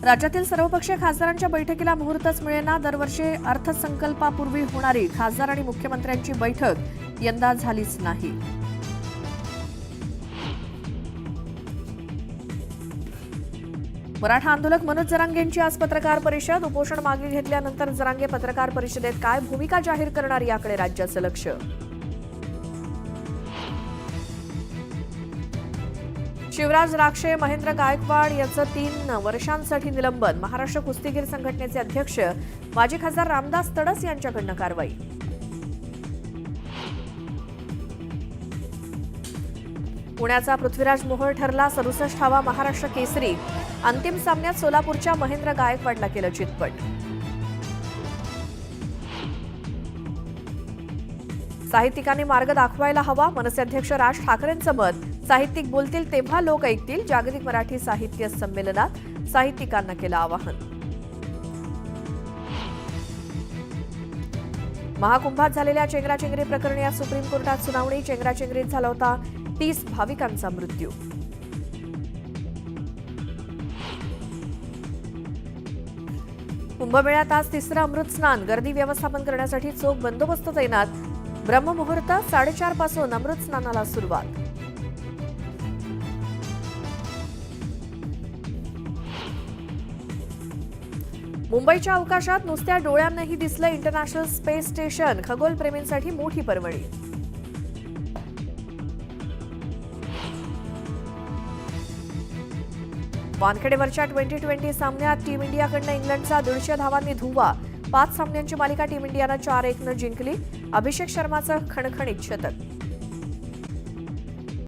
राज्यातील सर्वपक्षीय खासदारांच्या बैठकीला मुहूर्तच मिळेना. दरवर्षी अर्थसंकल्पापूर्वी होणारी खासदार आणि मुख्यमंत्र्यांची बैठक यंदा झालीच नाही. मराठा आंदोलक मनोज जरांगेंची आज पत्रकार परिषद. उपोषण मागे घेतल्यानंतर जरांगे पत्रकार परिषदेत काय भूमिका जाहीर करणार याकडे राज्याचं लक्ष. शिवराज राक्षे, महेंद्र गायकवाड यांचं 3 वर्षांसाठी निलंबन. महाराष्ट्र कुस्तीगीर संघटनेचे अध्यक्ष माजी खासदार रामदास तडस यांच्याकडनं कारवाई. पुण्याचा पृथ्वीराज मोहोळ ठरला 67वा महाराष्ट्र केसरी. अंतिम सामन्यात सोलापूरच्या महेंद्र गायकवाडला केलं चितपट. साहित्यिकांनी मार्ग दाखवायला हवा. मनसे अध्यक्ष राज ठाकरेंचं मत. साहित्यिक बोलतील तेव्हा लोक ऐकतील. जागतिक मराठी साहित्य संमेलनात साहित्यिकांना केलं आवाहन. महाकुंभात झालेल्या चेंगराचेंगरी प्रकरणी आज सुप्रीम कोर्टात सुनावणी. चेंगराचेंगरीत झाला होता 30 भाविकांचा मृत्यू. कुंभमेळ्यात आज तिसरं अमृत स्नान. गर्दी व्यवस्थापन करण्यासाठी चोख बंदोबस्त तैनात. ब्रह्ममुहूर्त 4:30 पासून अमृत स्नानाला सुरुवात. मुंबईच्या अवकाशात नुसत्या डोळ्यांनाही दिसलं इंटरनॅशनल स्पेस स्टेशन. खगोलप्रेमींसाठी मोठी पर्वणी. वानखेडेवरच्या 2020 सामन्यात टीम इंडियाकडनं इंग्लंडचा 150 धावांनी धुव्वा. 5 सामन्यांची मालिका टीम इंडियानं 4-1 जिंकली. अभिषेक शर्माचं खणखणीत शतक.